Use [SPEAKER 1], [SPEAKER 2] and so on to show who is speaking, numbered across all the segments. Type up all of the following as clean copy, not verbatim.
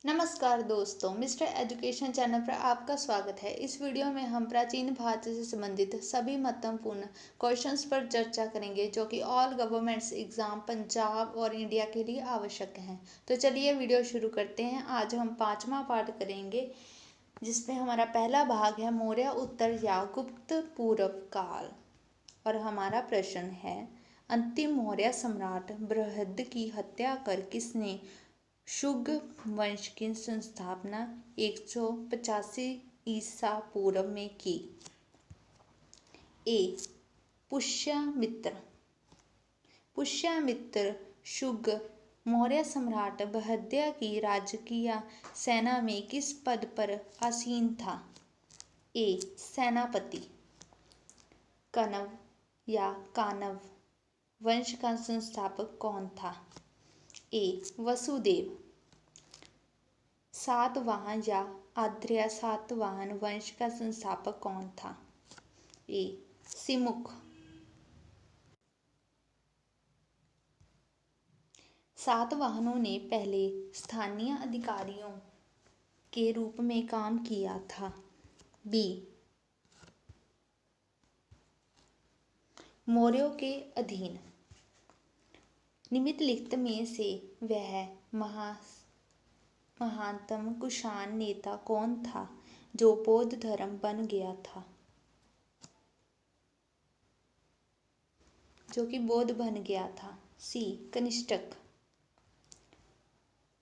[SPEAKER 1] नमस्कार दोस्तों, mister education channel पर आपका स्वागत है। इस वीडियो में हम प्राचीन भारत से संबंधित सभी महत्वपूर्ण क्वेश्चंस पर चर्चा करेंगे जो कि ऑल गवर्नमेंट्स एग्जाम पंजाब और इंडिया के लिए आवश्यक हैं। तो चलिए वीडियो शुरू करते हैं। आज हम 5वां पार्ट करेंगे जिसमें हमारा पहला भाग है मौर्य उत्तर या गुप्त पूर्व काल। और हमारा प्रश्न है, अंतिम मौर्य सम्राट बृहद की हत्या कर किसने शुंग वंश की स्थापना 185 ईसा पूर्व में की? ए. पुष्यमित्र। पुष्यमित्र शुंग मौर्य सम्राट बृहद्य की राजकीय सेना में किस पद पर आसीन था? ए. सेनापति। कण्व या कानव वंश का संस्थापक कौन था? ए. वसुदेव। सातवाहन या आर्य सातवाहन वंश का संस्थापक कौन था? ए. सिमुख। सातवाहनों ने पहले स्थानीय अधिकारियों के रूप में काम किया था। बी. मौर्यों के अधीन। निम्नलिखित में से वह महानतम कुषाण नेता कौन था जो बौद्ध धर्म बन गया था? जो कि बौद्ध बन गया था। सी. कनिष्क।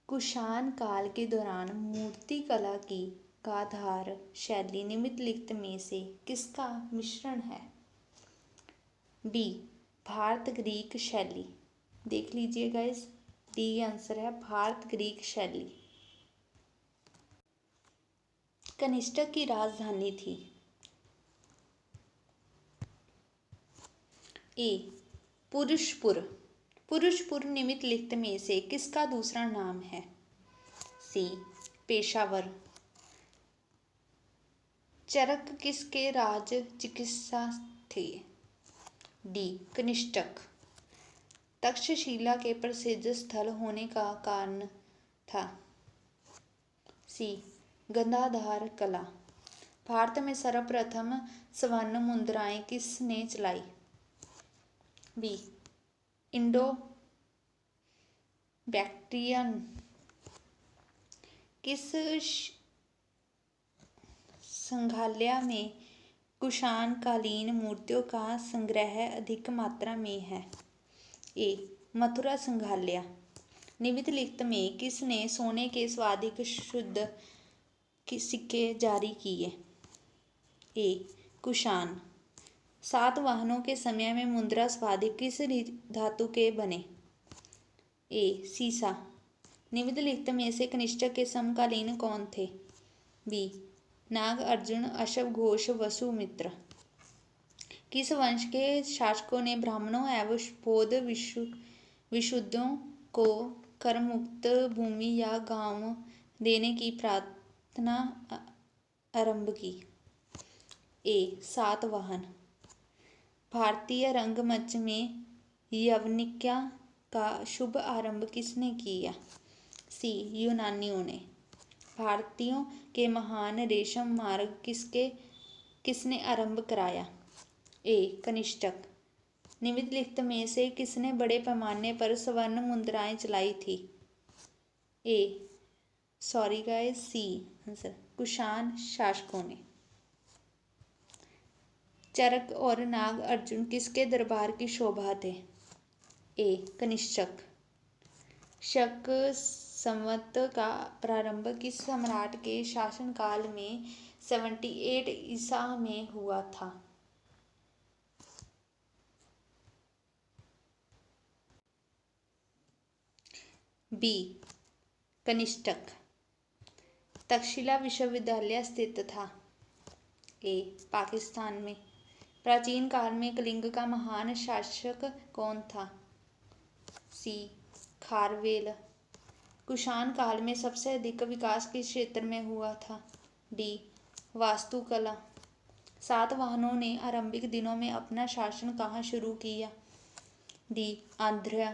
[SPEAKER 1] कुषाण काल के दौरान मूर्तिकला की गांधार शैली निम्नलिखित में से किसका मिश्रण है? बी. भारत ग्रीक शैली। देख लीजिए गाइस, डी आंसर है भारत ग्रीक शैली। कनिष्क की राजधानी थी? ए. पुरुषपुर। पुरुषपुर निम्नलिखित में से किसका दूसरा नाम है? सी. पेशावर। चरक किसके राज चिकित्सा थे? डी. कनिष्क। तक्षशिला के प्रसिद्ध स्थल होने का कारण था? सी. गांधार कला। भारत में सर्वप्रथम स्वर्ण मुद्राएं किसने चलाई? बी. Indo Bactrian. किस संग्रहालय में कुषाण कालीन मूर्तियों का संग्रह अधिक मात्रा में है? ए. मथुरा संग्रहालय। निम्नलिखित में किसने सोने के सर्वाधिक शुद्ध सिक्के जारी किए? ए. कुषाण। सातवाहनों के समय में मुद्रा सर्वाधिक किस धातु के बने? ए. सीसा। निम्नलिखित में से कनिष्क के समकालीन कौन थे? बी. नागार्जुन, अश्व घोष, वसुमित्र। किस वंश के शासकों ने ब्राह्मणों एवं बौद्ध विशुद्धों को करमुक्त भूमि या गांव देने की प्रार्थना आरंभ की? ए. सातवाहन। भारतीय रंगमंच में यवनिका का शुभ आरंभ किसने किया? सी. यूनानियों ने। भारतीयों के महान रेशम मार्ग किसने आरंभ कराया? ए. कनिष्क। निम्नलिखित में से किसने बड़े पैमाने पर स्वर्ण मुद्राएं चलाई थी? A. Sorry guys, C answer Kushan शासकों ने। चरक और नागार्जुन किसके दरबार की शोभा थे? ए. कनिष्क। शक संवत का प्रारंभ किस सम्राट के शासनकाल में 78 ईसा में हुआ था? बी. कनिष्क। तक्षशिला विश्वविद्यालय स्थित था? ए. पाकिस्तान में। प्राचीन काल में कलिंग का महान शासक कौन था? सी. खारवेल। कुषाण काल में सबसे अधिक विकास किस क्षेत्र में हुआ था? डी. वास्तुकला। सातवाहनों ने आरंभिक दिनों में अपना शासन कहाँ शुरू किया? डी. आंध्र।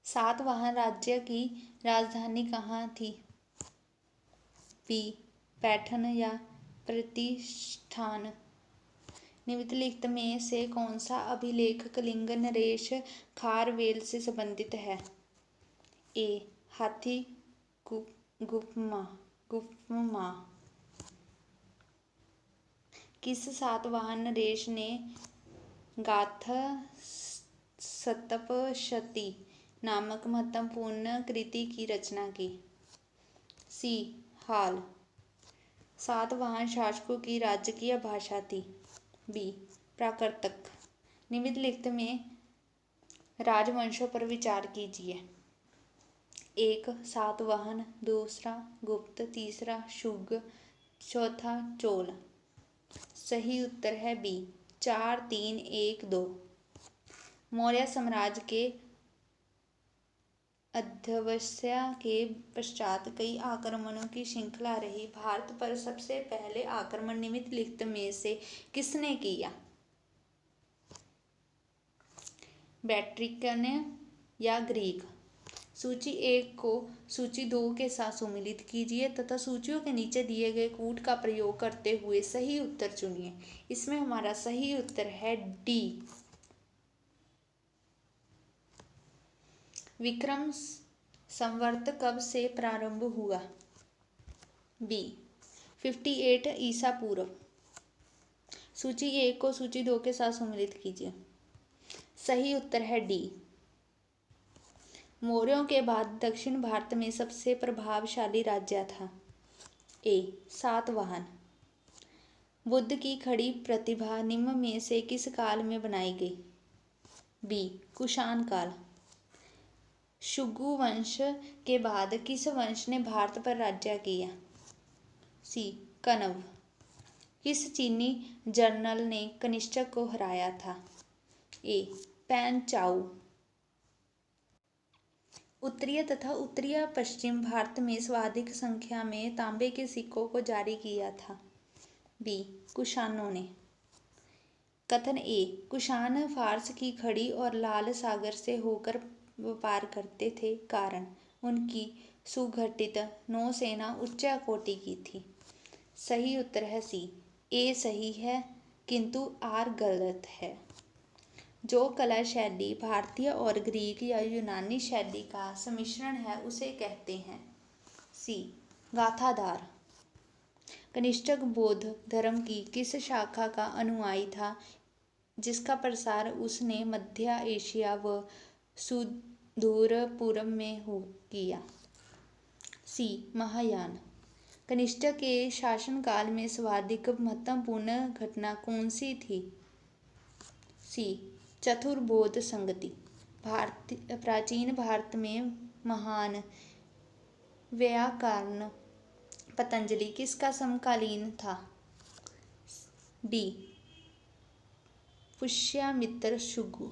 [SPEAKER 1] सातवाहन राज्य की राजधानी कहाँ थी? बी पैठण या प्रतिष्ठान। निम्नलिखित में से कौन सा अभिलेख कलिंग नरेश खारवेल से संबंधित है? ए हाथी गुप्तमा। किस सातवाहन नरेश ने गाथा सप्तशती नामक महत्वपूर्ण कृति की रचना की? सी हाल। सातवाहन शासकों की राजकीय भाषा थी? बी प्राकृतक। निम्नलिखित में राजवंशों पर विचार कीजिए। एक सातवाहन, दूसरा गुप्त, तीसरा शुंग, चौथा चोल। सही उत्तर है बी 4 3 1 2। मौर्य साम्राज्य के अध्यवसाय के पश्चात कई आक्रमणों की श्रृंखला रही। भारत पर सबसे पहले आक्रमण निम्नलिखित में से किसने किया? बैक्ट्रियन या ग्रीक? सूची 1 को सूची 2 के साथ सम्मिलित कीजिए तथा सूचियों के नीचे दिए गए कूट का प्रयोग करते हुए सही उत्तर चुनिए। इसमें हमारा सही उत्तर है डी। विक्रम संवत कब से प्रारंभ हुआ? बी 58 ईसा पूर्व। सूची 1 को सूची 2 के साथ सम्मिलित कीजिए। सही उत्तर है डी। मौर्यों के बाद दक्षिण भारत में सबसे प्रभावशाली राज्य था? ए सातवाहन। बुद्ध की खड़ी प्रतिभा निम्न में से किस काल में बनाई गई? बी कुषाण काल। शुंगु वंश के बाद किस वंश ने भारत पर राज्य किया? सी कण्व। किस चीनी जनरल ने कनिष्क को हराया था? ए पैन चाउ। उत्तरीय तथा उत्तरीय पश्चिम भारत में सर्वाधिक संख्या में तांबे के सिक्कों को जारी किया था? बी कुषाणों ने। कथन ए कुषाण फारस की खड़ी और लाल सागर से होकर व्यापार करते थे। कारण उनकी सुगठित नौसेना उच्च कोटि की थी। सही उत्तर है सी। ए सही है किंतु आर गलत है। जो कला शैली भारतीय और ग्रीक या यूनानी शैली का सम्मिश्रण है उसे कहते हैं? सी गाथाधार। कनिष्क बौद्ध धर्म की किस शाखा का अनुयायी था जिसका प्रसार उसने मध्य एशिया व सुदूर पूर्व में किया? सी महायान। कनिष्क के शासनकाल में सर्वाधिक महत्वपूर्ण घटना कौन सी थी? सी चतुर्बोध संगति। प्राचीन भारत में महान व्याकरण पतंजलि किसका समकालीन था? डी पुष्यमित्र शुंगु।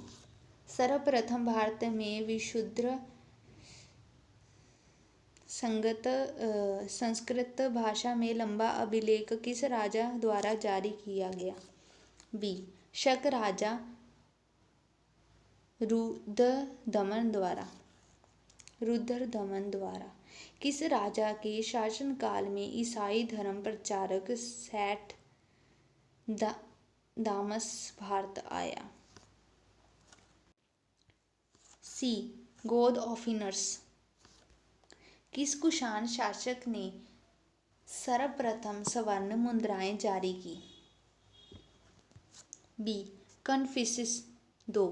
[SPEAKER 1] सर्वप्रथम भारत में विशुद्ध संस्कृत भाषा में लंबा अभिलेख किस राजा द्वारा जारी किया गया? बी शक राजा रुद्रदमन द्वारा। किस राजा के शासनकाल में ईसाई धर्म प्रचारक सेंट थॉमस भारत आया? सी गोद ऑफिनर्स। किस कुषाण शासक ने सर्वप्रथम स्वर्ण मुद्राएं जारी की? B Confucius II।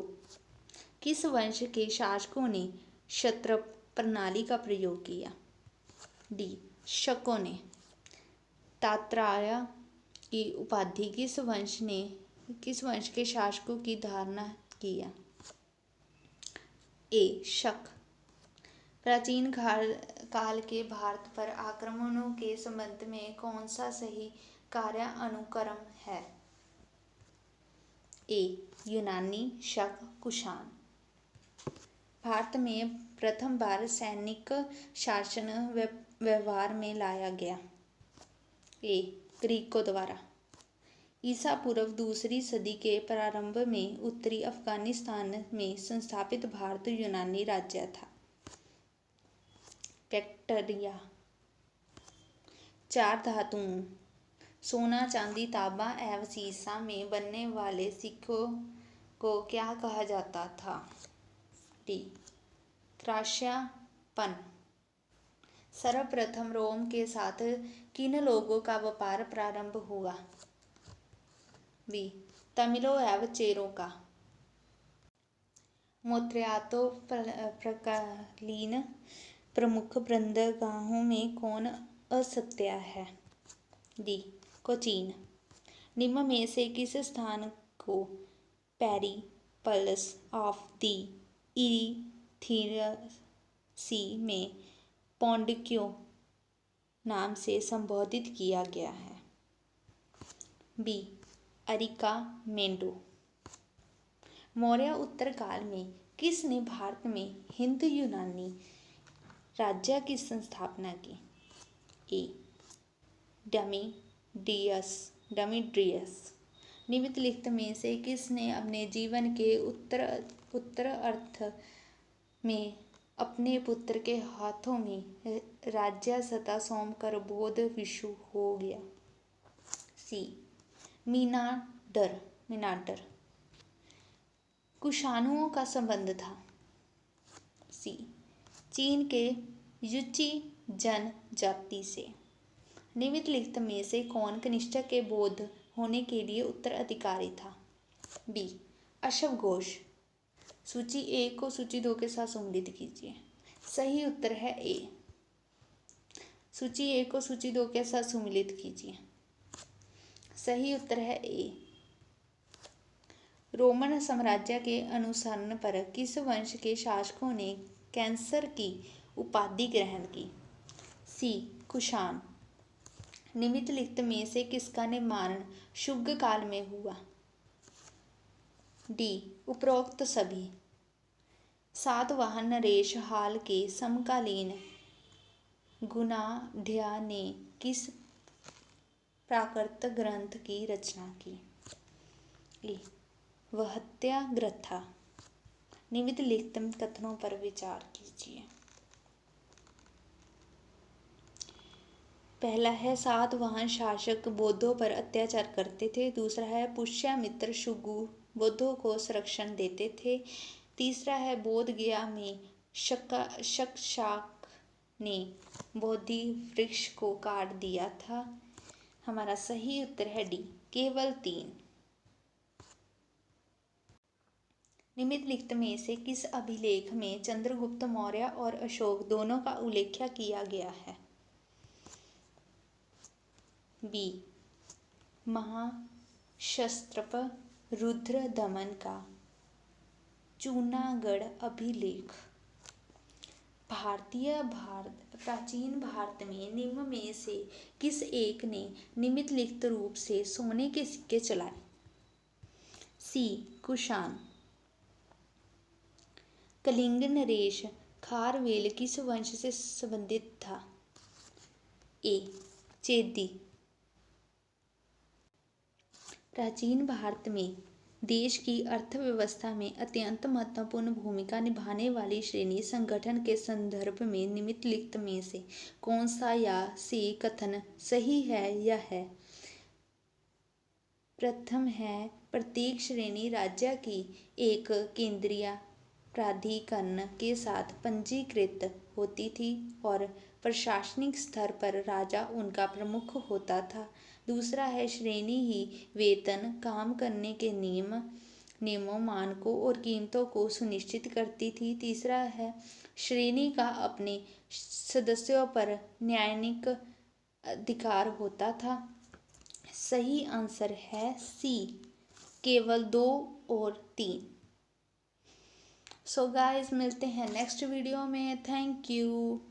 [SPEAKER 1] किस वंश के शासकों ने क्षत्रप प्रणाली का प्रयोग किया? डी शकों ने। तात्याय की उपाधि किस वंश के शासकों की धारणा किया? ए शक। प्राचीन काल के भारत पर आक्रमणों के संबंध में कौन सा सही कार्यानुक्रम है? ए यूनानी, शक, कुषाण। भारत में प्रथम बार सैनिक शासन व्यवहार में लाया गया? ए ग्रीकों द्वारा। ईसा पूर्व दूसरी सदी के प्रारंभ में उत्तरी अफगानिस्तान में संस्थापित भारत यूनानी राज्य था। बैक्टीरिया। 4 धातुओं सोना, चांदी, तांबा एवं सीसा में बनने वाले सिक्कों को क्या कहा जाता था? डी त्रास्यापन। सर्वप्रथम रोम के साथ किन लोगों का व्यापार प्रारंभ हुआ? बी तमिलों एवं चेरों का। मोत्यातो प्रकालीन प्रमुख बंदरगाहों में कौन अस्थायी है? डी कोचीन। निम्न में से किस स्थान को पेरिप्लस ऑफ द इरीथ्रियन सी में पौंडक्यो नाम से संबोधित किया गया है? बी अरिकामेंडो। मौर्य उत्तर काल में किसने भारत में हिंदू यूनानी राज्य की स्थापना की? ए डमीट्रियस। निम्नलिखित में से किसने अपने जीवन के उत्तरार्ध में अपने पुत्र के हाथों में राज्य सत्ता सौंपकर बौद्ध भिक्षु हो गया? सी मीनांडर। कुषाणुओं का संबंध था? सी चीन के युची जनजाति से। निम्नलिखित में से कौन कनिष्क के बौद्ध होने के लिए उत्तराधिकारी था? बी अश्व घोष। सूची 1 को सूची 2 के साथ सम्मिलित कीजिए। सही उत्तर है ए। सूची 1 को सूची 2 के साथ सम्मिलित कीजिए। सही उत्तर है ए। रोमन साम्राज्य के अनुसरण पर किस वंश के शासकों ने कैसर की उपाधि ग्रहण की? सी कुषाण। निम्नलिखित में से किसका निर्माण शुंग काल में हुआ? डी उपरोक्त सभी। सातवाहन नरेश हाल के समकालीन गुणाढ्य ने किस प्राकृत ग्रंथ की रचना की? वहत्याग्रथा। निम्नलिखित कथनों पर विचार कीजिए। पहला है सातवाहन शासक बौद्धों पर अत्याचार करते थे। दूसरा है पुष्यमित्र शुंग बौद्धों को संरक्षण देते थे। तीसरा है बोध गया में शक ने बोधि वृक्ष को काट दिया था। हमारा सही उत्तर है डी केवल 3। निम्नलिखित में से किस अभिलेख में चंद्रगुप्त मौर्य और अशोक दोनों का उल्लेख किया गया है? बी महाक्षत्रप रुद्रदमन का जूनागढ़ अभिलेख। प्राचीन भारत में निम्न में से किस एक ने निम्नलिखित रूप से सोने के सिक्के चलाए? सी कुषाण। कलिंग नरेश खारवेल किस वंश से संबंधित था? ए चेदी। प्राचीन भारत में देश की अर्थव्यवस्था में अत्यंत महत्वपूर्ण भूमिका निभाने वाली श्रेणी संगठन के संदर्भ में निम्नलिखित में से कौन सा या से कथन सही है या है? प्रथम है प्रत्येक श्रेणी राज्य की एक केंद्रीय प्राधिकरण के साथ पंजीकृत होती थी और प्रशासनिक स्तर पर राजा उनका प्रमुख होता था। दूसरा है श्रेणी ही वेतन, काम करने के नियमों, मानकों और कीमतों को सुनिश्चित करती थी। तीसरा है श्रेणी का अपने सदस्यों पर न्यायिक अधिकार होता था। सही आंसर है सी केवल 2 और 3। सो गाइस मिलते हैं नेक्स्ट वीडियो में। Thank you.